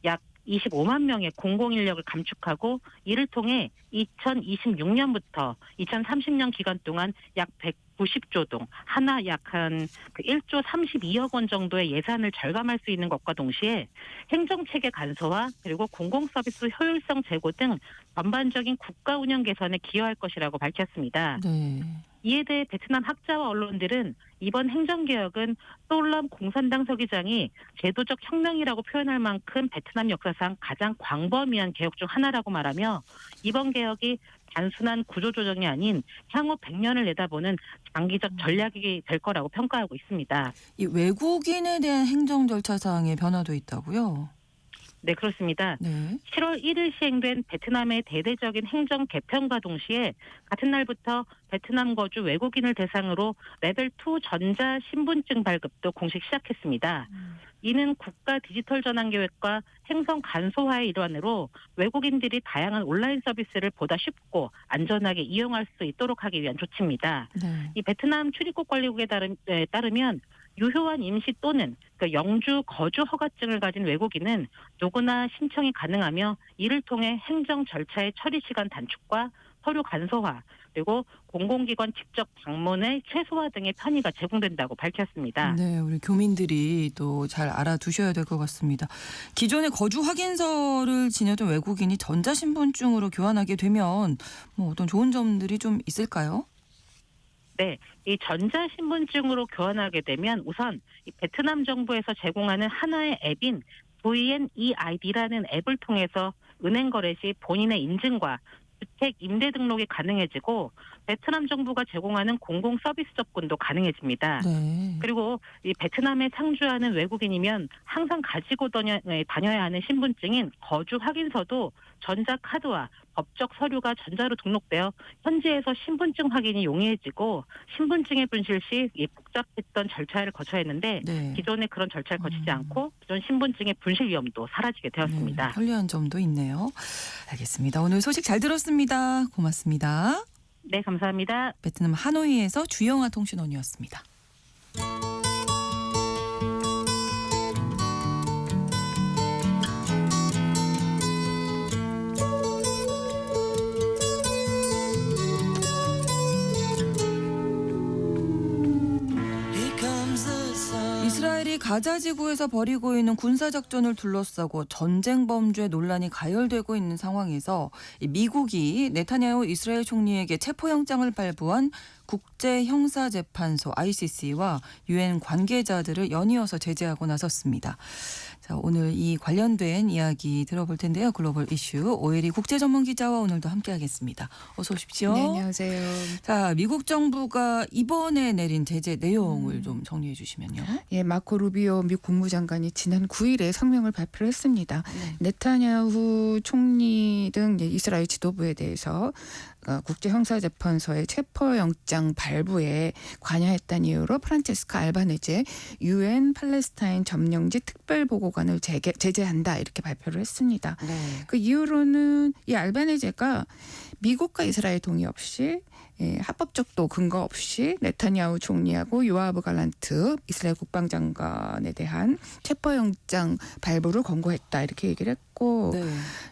약 25만 명의 공공인력을 감축하고 이를 통해 2026년부터 2030년 기간 동안 약 190조 동, 하나 약 한 1조 32억 원 정도의 예산을 절감할 수 있는 것과 동시에 행정체계 간소화 그리고 공공서비스 효율성 제고 등 전반적인 국가 운영 개선에 기여할 것이라고 밝혔습니다. 네. 이에 대해 베트남 학자와 언론들은 이번 행정개혁은 솔람 공산당 서기장이 제도적 혁명이라고 표현할 만큼 베트남 역사상 가장 광범위한 개혁 중 하나라고 말하며 이번 개혁이 단순한 구조조정이 아닌 향후 100년을 내다보는 장기적 전략이 될 거라고 평가하고 있습니다. 이 외국인에 대한 행정 절차상의 변화도 있다고요? 네, 그렇습니다. 네. 7월 1일 시행된 베트남의 대대적인 행정 개편과 동시에 같은 날부터 베트남 거주 외국인을 대상으로 레벨 2 전자 신분증 발급도 공식 시작했습니다. 이는 국가 디지털 전환 계획과 행성 간소화의 일환으로 외국인들이 다양한 온라인 서비스를 보다 쉽고 안전하게 이용할 수 있도록 하기 위한 조치입니다. 네. 이 베트남 출입국 관리국에 따르면 유효한 임시 또는 영주 거주 허가증을 가진 외국인은 누구나 신청이 가능하며 이를 통해 행정 절차의 처리 시간 단축과 서류 간소화 그리고 공공기관 직접 방문의 최소화 등의 편의가 제공된다고 밝혔습니다. 네, 우리 교민들이 또 잘 알아두셔야 될 것 같습니다. 기존의 거주 확인서를 지녀던 외국인이 전자신분증으로 교환하게 되면 뭐 어떤 좋은 점들이 좀 있을까요? 네, 이 전자신분증으로 교환하게 되면 우선 이 베트남 정부에서 제공하는 하나의 앱인 VNeID라는 앱을 통해서 은행 거래 시 본인의 인증과 주택 임대 등록이 가능해지고 베트남 정부가 제공하는 공공 서비스 접근도 가능해집니다. 네. 그리고 이 베트남에 상주하는 외국인이면 항상 가지고 다녀야 하는 신분증인 거주 확인서도 전자카드와 법적 서류가 전자로 등록되어 현지에서 신분증 확인이 용이해지고 신분증의 분실 시 이 복잡했던 절차를 거쳐야 했는데 네. 기존에 그런 절차를 거치지 않고 기존 신분증의 분실 위험도 사라지게 되었습니다. 네, 편리한 점도 있네요. 알겠습니다. 오늘 소식 잘 들었습니다. 고맙습니다. 네, 감사합니다. 베트남 하노이에서 주영아 통신원이었습니다. 이스라엘이 가자 지구에서 벌이고 있는 군사작전을 둘러싸고 전쟁 범죄 논란이 가열되고 있는 상황에서 미국이 네타냐후 이스라엘 총리에게 체포영장을 발부한 국제형사재판소 ICC와 유엔 관계자들을 연이어서 제재하고 나섰습니다. 자, 오늘 이 관련된 이야기 들어볼 텐데요. 글로벌 이슈 오혜리 국제전문기자와 오늘도 함께하겠습니다. 어서 오십시오. 네, 안녕하세요. 자, 미국 정부가 이번에 내린 제재 내용을 좀 정리해 주시면요. 예, 마코 루비오 미 국무장관이 지난 9일에 성명을 발표를 했습니다. 네. 네타냐후 총리 등 이스라엘 지도부에 대해서 국제형사재판소의 체포영장 발부에 관여했다는 이유로 프란체스카 알바네제 유엔 팔레스타인 점령지 특별보고관을 제재한다 이렇게 발표를 했습니다. 네. 그 이유로는 이 알바네제가 미국과 이스라엘 동의 없이 합법적 또 근거 없이 네타냐후 총리하고 요아브 갈란트 이스라엘 국방장관에 대한 체포영장 발부를 권고했다 이렇게 얘기를 했고 네.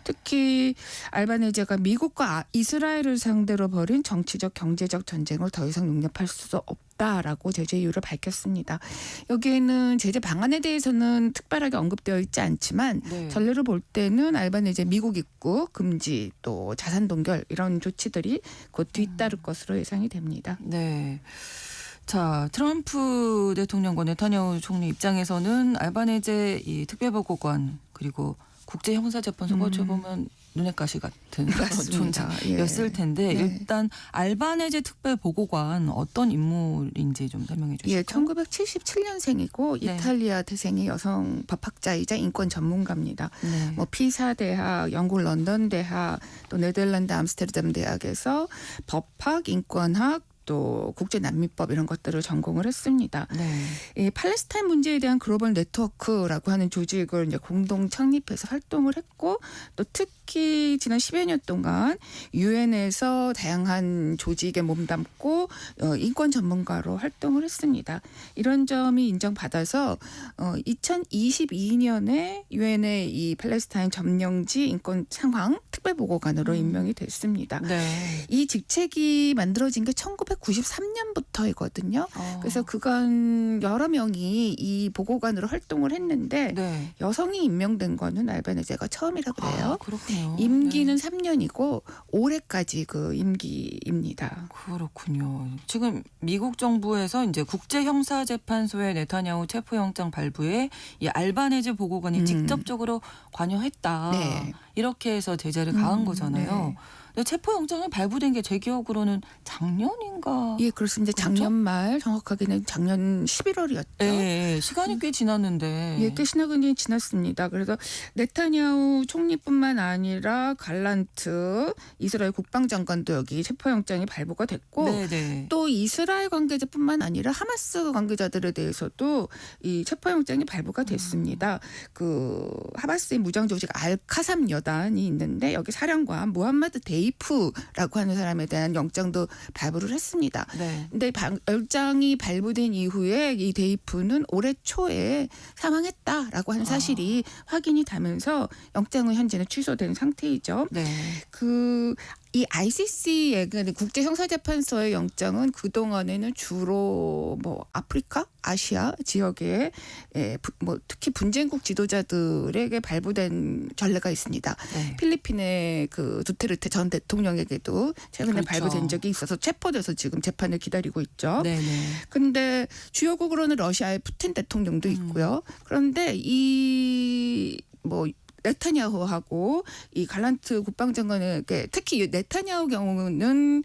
특히 알바네제가 미국과 이스라엘을 상대로 벌인 정치적 경제적 전쟁을 더 이상 용납할 수 없다라고 제재 이유를 밝혔습니다. 여기에는 제재 방안에 대해서는 특별하게 언급되어 있지 않지만 네. 전례를 볼 때는 알바네제 미국 입국 금지 또 자산 동결 이런 조치들이 곧 뒤따를 것으로 예상이 됩니다. 네. 자, 트럼프 대통령과 네타냐후 총리 입장에서는 알바네제 이 특별보고관 그리고 국제형사재판소가 어찌 보면 눈엣 가시 같은 그런 맞습니다. 존재였을 텐데 네. 일단 알바네제 특별보고관 어떤 인물인지 좀 설명해 주실까요? 예, 1977년생이고 네. 이탈리아 태생의 여성 법학자이자 인권 전문가입니다. 네. 뭐 피사 대학, 영국 런던 대학, 또 네덜란드 암스테르담 대학에서 법학, 인권학 또 국제난민법 이런 것들을 전공을 했습니다. 네. 이 팔레스타인 문제에 대한 글로벌 네트워크라고 하는 조직을 이제 공동 창립해서 활동을 했고 또 특히 지난 10여 년 동안 유엔에서 다양한 조직에 몸담고 인권 전문가로 활동을 했습니다. 이런 점이 인정받아서 2022년에 유엔의 이 팔레스타인 점령지 인권 상황 특별보고관으로 임명이 됐습니다. 네. 이 직책이 만들어진 게 1993년부터이거든요. 그래서 그간 여러 명이 이 보고관으로 활동을 했는데 네. 여성이 임명된 거는 알바네제가 처음이라 그래요. 아, 그렇군요. 임기는 네. 3년이고 올해까지 그 임기입니다. 그렇군요. 지금 미국 정부에서 이제 국제형사재판소의 네타냐후 체포영장 발부에 이 알바네제 보고관이 직접적으로 관여했다. 네. 이렇게 해서 제재를 가한 거잖아요. 네. 근데 체포영장이 발부된 게 제 기억으로는 작년인가? 예, 그렇습니다. 그렇죠? 작년 말 정확하게는 작년 11월이었죠. 예, 시간이 꽤 지났는데. 예, 꽤 시간이 지났습니다. 그래서 네타냐후 총리뿐만 아니라 갈란트 이스라엘 국방장관도 여기 체포영장이 발부가 됐고 네네. 또 이스라엘 관계자뿐만 아니라 하마스 관계자들에 대해서도 이 체포영장이 발부가 됐습니다. 그 하마스의 무장조직 알카삼 여단이 있는데 여기 사령관 모함마드 데이프라고 하는 사람에 대한 영장도 발부를 했습니다. 네. 근데 영장이 발부된 이후에 이 데이프는 올해 초에 사망했다라고 하는 사실이 확인이 되면서 영장은 현재는 취소된 상태이죠. 네. 이 ICC의 국제형사재판소의 영장은 그동안에는 주로 뭐 아프리카, 아시아 지역에 뭐 특히 분쟁국 지도자들에게 발부된 전례가 있습니다. 네. 필리핀의 그 두테르테 전 대통령에게도 최근에 그렇죠. 발부된 적이 있어서 체포돼서 지금 재판을 기다리고 있죠. 네네. 근데 주요국으로는 러시아의 푸틴 대통령도 있고요. 그런데 이 뭐 네타냐후하고 이 갈란트 국방장관에게 특히 네타냐후 경우는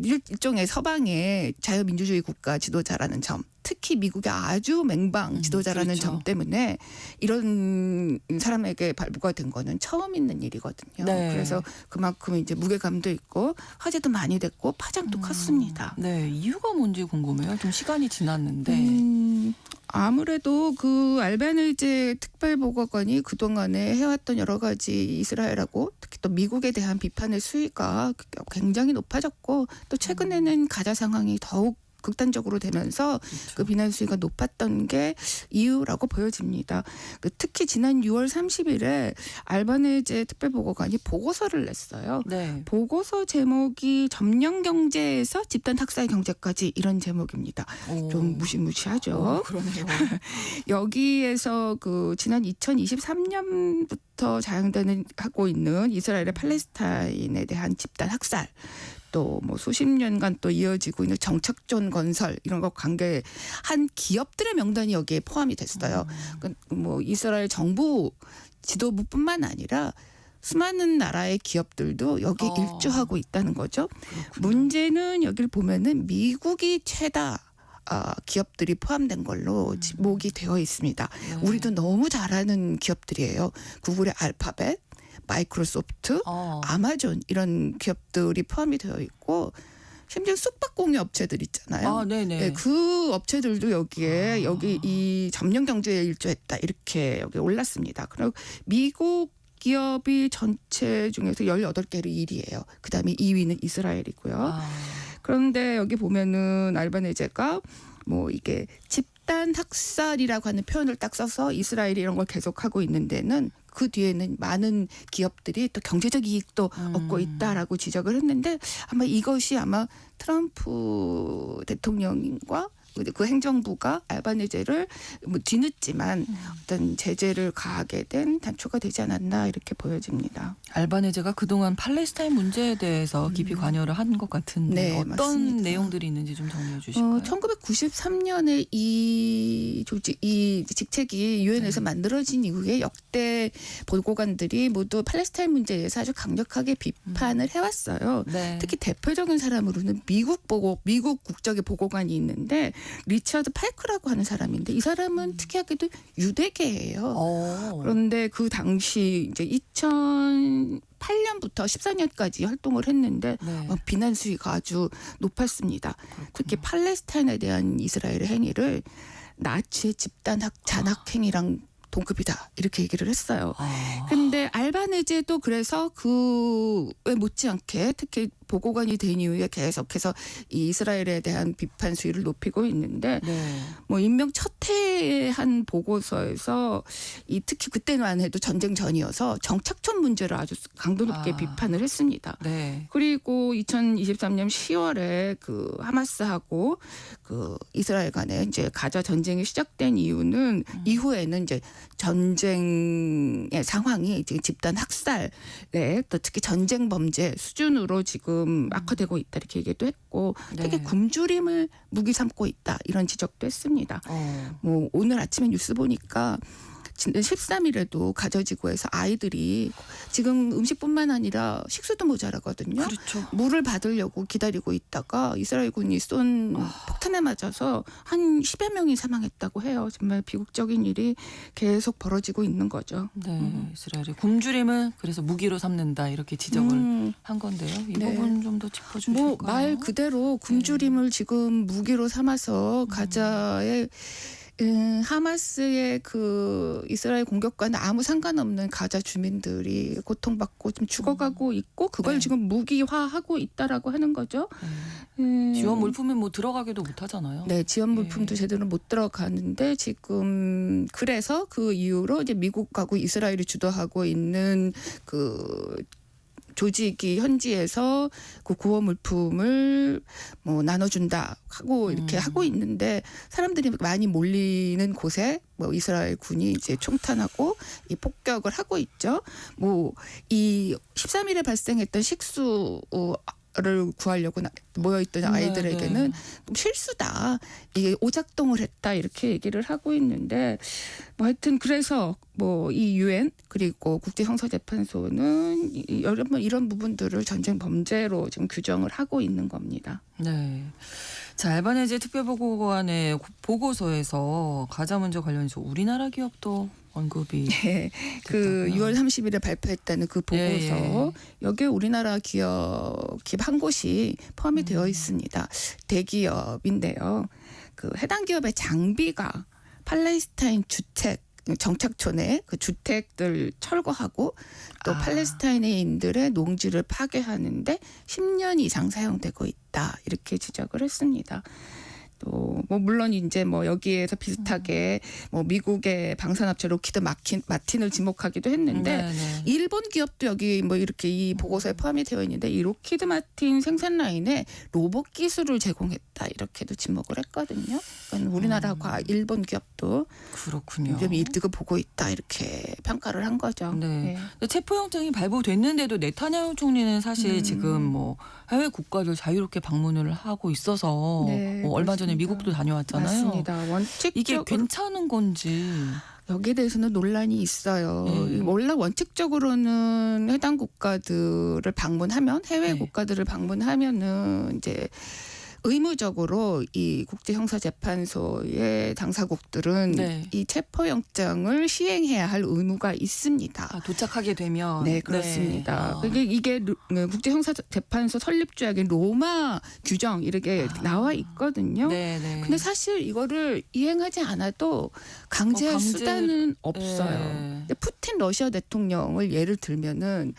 일종의 서방의 자유민주주의 국가 지도자라는 점, 특히 미국의 아주 맹방 지도자라는 그렇죠. 점 때문에 이런 사람에게 발부가 된 거는 처음 있는 일이거든요. 네. 그래서 그만큼 이제 무게감도 있고 화제도 많이 됐고 파장도 컸습니다. 네, 이유가 뭔지 궁금해요. 좀 시간이 지났는데. 아무래도 그 알바네제 특별보고관이 그동안에 해왔던 여러 가지 이스라엘하고 특히 또 미국에 대한 비판의 수위가 굉장히 높아졌고 또 최근에는 가자 상황이 더욱 극단적으로 되면서 그 비난 수위가 높았던 게 이유라고 보여집니다. 특히 지난 6월 30일에 알바네제 특별보고관이 보고서를 냈어요. 네. 보고서 제목이 점령 경제에서 집단 학살 경제까지 이런 제목입니다. 오. 좀 무시무시하죠. 그러네요. 여기에서 그 지난 2023년부터 자행되는 하고 있는 이스라엘의 팔레스타인에 대한 집단 학살 또 뭐 수십 년간 또 이어지고 있는 정착존 건설 이런 거 관계한 기업들의 명단이 여기에 포함이 됐어요. 뭐 이스라엘 정부 지도부뿐만 아니라 수많은 나라의 기업들도 여기에 일주하고 있다는 거죠. 그렇군요. 문제는 여기를 보면은 미국이 최다 기업들이 포함된 걸로 지목이 되어 있습니다. 네. 우리도 너무 잘하는 기업들이에요. 구글의 알파벳, 마이크로소프트, 아마존 이런 기업들이 포함이 되어 있고 심지어 숙박 공유 업체들 있잖아요. 아, 네네. 네, 그 업체들도 여기에 여기 이 점령 경제에 일조했다 이렇게 여기 올랐습니다. 그리고 미국 기업이 전체 중에서 18개로 1위예요. 그다음에 2위는 이스라엘이고요. 아. 그런데 여기 보면은 알바네제가 뭐 이게 집단 학살이라고 하는 표현을 딱 써서 이스라엘이 이런 걸 계속하고 있는 데는 그 뒤에는 많은 기업들이 또 경제적 이익도 얻고 있다라고 지적을 했는데 아마 이것이 아마 트럼프 대통령과 그 행정부가 알바네제를 뭐 뒤늦지만 어떤 제재를 가하게 된 단초가 되지 않았나 이렇게 보여집니다. 알바네제가 그동안 팔레스타인 문제에 대해서 깊이 관여를 한 것 같은데 네, 어떤 맞습니다. 내용들이 있는지 좀 정리해 주실까요? 1993년에 이 직책이 유엔에서 만들어진 이후에 역대 보고관들이 모두 팔레스타인 문제에 대해서 아주 강력하게 비판을 해왔어요. 네. 특히 대표적인 사람으로는 미국 국적의 보고관이 있는데 리처드 파이크라고 하는 사람인데 이 사람은 특이하게도 유대계예요. 그런데 그 당시 이제 2008년부터 14년까지 활동을 했는데 네. 비난 수위가 아주 높았습니다. 특히 팔레스타인에 대한 이스라엘의 행위를 나치의 집단 잔학 행위랑 동급이다 이렇게 얘기를 했어요. 근데 알바네제도 그래서 그에 못지않게 특히 보고관이 된 이후에 계속해서 이 이스라엘에 대한 비판 수위를 높이고 있는데 네. 뭐 임명 첫 해에 한 보고서에서 이 특히 그때만 해도 전쟁 전이어서 정착촌 문제를 아주 강도 높게 비판을 했습니다. 네. 그리고 2023년 10월에 그 하마스하고 그 이스라엘 간에 이제 가자 전쟁이 시작된 이유는 이후에는 이제 전쟁의 상황이 이제 집단 학살에 또 특히 전쟁 범죄 수준으로 지금 악화되고 있다 이렇게 얘기도 했고 특히 네. 굶주림을 무기 삼고 있다 이런 지적도 했습니다. 뭐 오늘 아침에 뉴스 보니까 13일에도 가저지구에서 아이들이 지금 음식뿐만 아니라 식수도 모자라거든요. 그렇죠. 물을 받으려고 기다리고 있다가 이스라엘군이 쏜 폭탄에 맞아서 한 10여 명이 사망했다고 해요. 정말 비극적인 일이 계속 벌어지고 있는 거죠. 네. 이스라엘이 굶주림을 그래서 무기로 삼는다 이렇게 지적을 한 건데요. 이 네. 부분 좀 더 짚어주실까요? 뭐 말 그대로 굶주림을 지금 무기로 삼아서 가자의 하마스의 그 이스라엘 공격과는 아무 상관없는 가자 주민들이 고통받고 좀 죽어가고 있고 그걸 네. 지금 무기화하고 있다라고 하는 거죠. 지원 물품이 뭐 들어가기도 못하잖아요. 네, 지원 물품도 제대로 못 들어가는데 지금 그래서 그 이후로 이제 미국하고 이스라엘이 주도하고 있는 그 조직이 현지에서 그 구호 물품을 뭐 나눠준다 하고 이렇게 하고 있는데 사람들이 많이 몰리는 곳에 뭐 이스라엘 군이 이제 총탄하고 이 폭격을 하고 있죠. 뭐 이 13일에 발생했던 식수를 구하려고 모여있던 아이들에게는 좀 실수다. 이게 오작동을 했다 이렇게 얘기를 하고 있는데 뭐 하여튼 그래서 뭐 이 유엔 그리고 국제형사재판소는 이런 부분들을 전쟁 범죄로 지금 규정을 하고 있는 겁니다. 네. 자, 알바네제 특별보고관의 보고서에서 가자 문제 관련해서 우리나라 기업도 언급이 네, 그 됐다고요? 6월 30일에 발표했다는 그 보고서 예. 여기에 우리나라 기업 한 곳이 포함이 되어 있습니다. 대기업인데요. 그 해당 기업의 장비가 팔레스타인 주택 정착촌의 그 주택들 철거하고 또 팔레스타인인들의 농지를 파괴하는데 10년 이상 사용되고 있다 이렇게 지적을 했습니다. 또 뭐 물론 이제 뭐 여기에서 비슷하게 뭐 미국의 방산업체 로키드 마틴을 지목하기도 했는데 네네. 일본 기업도 여기 뭐 이렇게 이 보고서에 포함이 되어 있는데 이 로키드 마틴 생산 라인에 로봇 기술을 제공했다 이렇게도 지목을 했거든요. 그러니까 우리나라와 일본 기업도 그렇군요. 좀 이득을 보고 있다 이렇게 평가를 한 거죠. 네. 체포영장이 발부됐는데도 네타냐후 총리는 사실 지금 뭐 해외 국가를 자유롭게 방문을 하고 있어서 네, 얼마 전에 그렇습니다. 미국도 다녀왔잖아요. 맞습니다. 이게 원칙적으로 괜찮은 건지. 여기에 대해서는 논란이 있어요. 네. 원래 원칙적으로는 해당 국가들을 방문하면 해외 네. 국가들을 방문하면은 이제 의무적으로 이 국제형사재판소의 당사국들은 네. 이 체포영장을 시행해야 할 의무가 있습니다. 아, 도착하게 되면. 네, 그렇습니다. 네. 이게 국제형사재판소 설립조약인 로마 규정 이렇게 나와 있거든요. 네, 네. 근데 사실 이거를 이행하지 않아도 강제할 강제- 수단은 없어요. 네. 근데 푸틴 러시아 대통령을 예를 들면은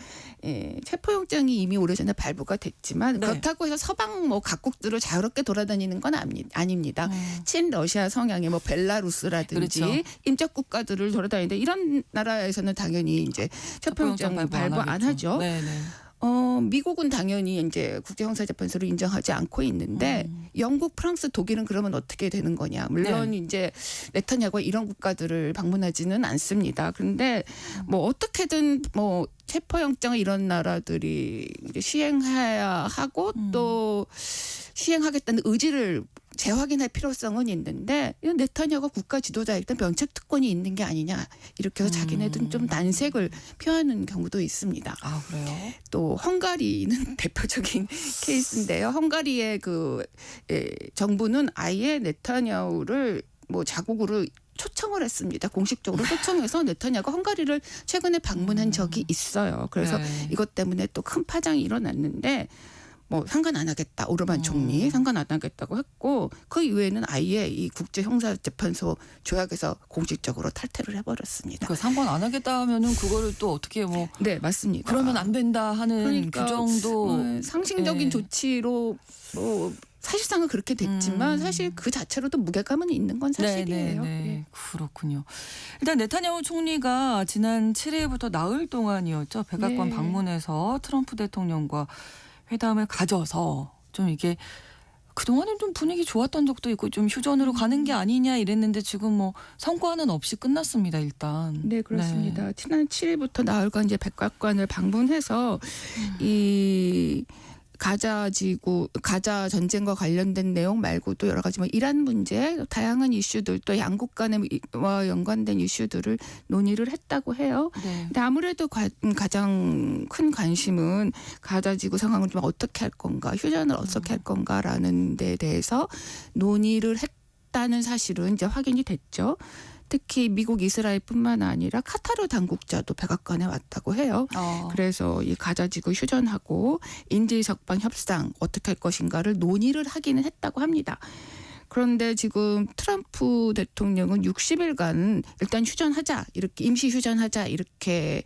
체포영장이 이미 오래전에 발부가 됐지만 네. 그렇다고 해서 서방 뭐 각국들을 자유롭게 돌아다니는 건 아닙니다. 친러시아 성향의 뭐 벨라루스라든지 그렇죠. 인접 국가들을 돌아다니는데 이런 나라에서는 당연히 이제 체포영장 발부 안 하죠. 네, 네. 미국은 당연히 이제 국제형사재판소를 인정하지 않고 있는데 영국, 프랑스, 독일은 그러면 어떻게 되는 거냐? 물론 이제 네타냐후가 이런 국가들을 방문하지는 않습니다. 그런데 뭐 어떻게든 뭐 체포영장을 이런 나라들이 이제 시행해야 하고 또 시행하겠다는 의지를 재확인할 필요성은 있는데 이건 네타냐후가 국가 지도자 일단 면책 특권이 있는 게 아니냐 이렇게 해서 자기네들은 좀 난색을 표하는 경우도 있습니다. 아, 그래요? 또 헝가리는 대표적인 케이스인데요. 헝가리의 정부는 아예 네타냐후를 뭐 자국으로 초청을 했습니다. 공식적으로 초청해서 네타냐후가 헝가리를 최근에 방문한 적이 있어요. 그래서 네. 이것 때문에 또 큰 파장이 일어났는데 뭐 상관 안 하겠다. 오르반 총리 상관 안 하겠다고 했고 그 이후에는 아예 이 국제형사재판소 조약에서 공식적으로 탈퇴를 해버렸습니다. 그 상관 안 하겠다 하면은 그거를 또 어떻게 뭐 네, 맞습니다. 그러면 안 된다 하는 그러니까, 규정도 상식적인 네. 조치로 뭐 사실상은 그렇게 됐지만 사실 그 자체로도 무게감은 있는 건 사실이에요. 네. 예. 그렇군요. 일단 네타냐후 총리가 지난 7일부터 나흘 동안이었죠. 백악관 네. 방문해서 트럼프 대통령과 회담을 가져서 좀 이게 그동안은 좀 분위기 좋았던 적도 있고 좀 휴전으로 가는 게 아니냐 이랬는데 지금 뭐 성과는 없이 끝났습니다. 일단. 네, 그렇습니다. 지난 7일부터 나흘간 이제 백악관을 방문해서 이 가자 전쟁과 관련된 내용 말고도 여러 가지 뭐 이란 문제, 다양한 이슈들 또 양국 간과 연관된 이슈들을 논의를 했다고 해요. 네. 근데 아무래도 가장 큰 관심은 가자 지구 상황을 좀 어떻게 할 건가, 휴전을 어떻게 할 건가라는 데 대해서 논의를 했다는 사실은 이제 확인이 됐죠. 특히 미국, 이스라엘뿐만 아니라 카타르 당국자도 백악관에 왔다고 해요. 그래서 이 가자지구 휴전하고 인질석방 협상 어떻게 할 것인가를 논의를 하기는 했다고 합니다. 그런데 지금 트럼프 대통령은 60일간 일단 휴전하자 이렇게 임시 휴전하자 이렇게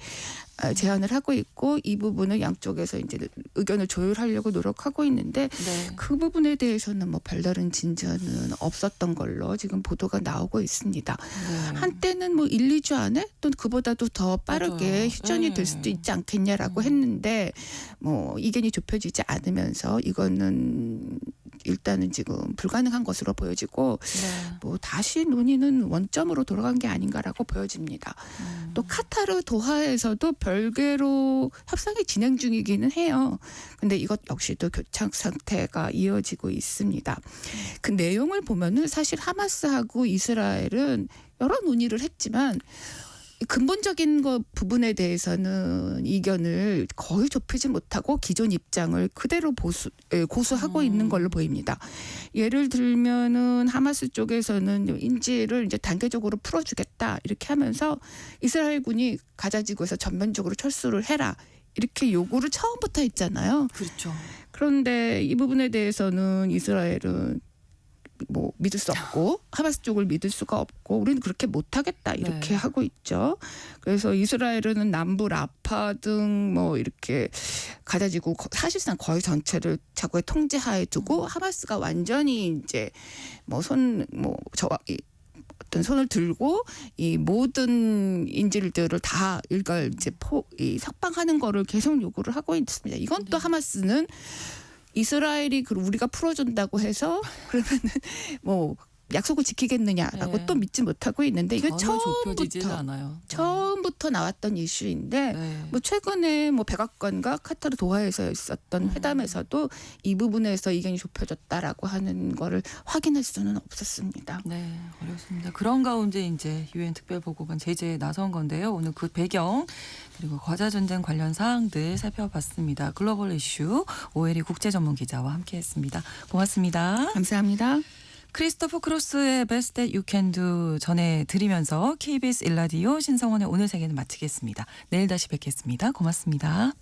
제안을 하고 있고 이 부분은 양쪽에서 이제 의견을 조율하려고 노력하고 있는데 네. 그 부분에 대해서는 뭐 별다른 진전은 없었던 걸로 지금 보도가 나오고 있습니다. 네. 한때는 뭐 1, 2주 안에 또 그보다도 더 빠르게 맞아요. 휴전이 될 수도 있지 않겠냐라고 했는데 뭐 이견이 좁혀지지 않으면서 이거는 일단은 지금 불가능한 것으로 보여지고 네. 뭐 다시 논의는 원점으로 돌아간 게 아닌가라고 보여집니다. 또 카타르 도하에서도 별개로 협상이 진행 중이기는 해요. 근데 이것 역시도 교착 상태가 이어지고 있습니다. 그 내용을 보면은 사실 하마스하고 이스라엘은 여러 논의를 했지만 근본적인 부분에 대해서는 이견을 거의 좁히지 못하고 기존 입장을 그대로 고수하고 있는 걸로 보입니다. 예를 들면은 하마스 쪽에서는 인질을 이제 단계적으로 풀어주겠다 이렇게 하면서 이스라엘군이 가자지구에서 전면적으로 철수를 해라 이렇게 요구를 처음부터 했잖아요. 그렇죠. 그런데 이 부분에 대해서는 이스라엘은 뭐 믿을 수 없고 하마스 쪽을 믿을 수가 없고 우리는 그렇게 못하겠다 이렇게 네. 하고 있죠. 그래서 이스라엘은 남부 라파 등 뭐 이렇게 가자지구 사실상 거의 전체를 자국의 통제하에 두고 하마스가 완전히 이제 어떤 손을 들고 이 모든 인질들을 다 이걸 이제 석방하는 거를 계속 요구를 하고 있습니다. 이건 또 하마스는 이스라엘이 우리가 풀어준다고 해서 그러면은 뭐 약속을 지키겠느냐라고 네. 또 믿지 못하고 있는데 이게 전혀 좁혀지지는 처음부터 않아요. 처음부터 나왔던 이슈인데 네. 뭐 최근에 뭐 백악관과 카타르 도하에서 있었던 회담에서도 이 부분에서 이견이 좁혀졌다라고 하는 거를 확인할 수는 없었습니다. 네, 어렵습니다. 그런 가운데 이제 유엔 특별보고관 제재에 나선 건데요. 오늘 그 배경 그리고 과자 전쟁 관련 사항들 살펴봤습니다. 글로벌 이슈 오혜리 국제전문기자와 함께했습니다. 고맙습니다. 감사합니다. 크리스토퍼 크로스의 Best That You Can Do 전해드리면서 KBS 1라디오 신성원의 오늘 세계는 마치겠습니다. 내일 다시 뵙겠습니다. 고맙습니다.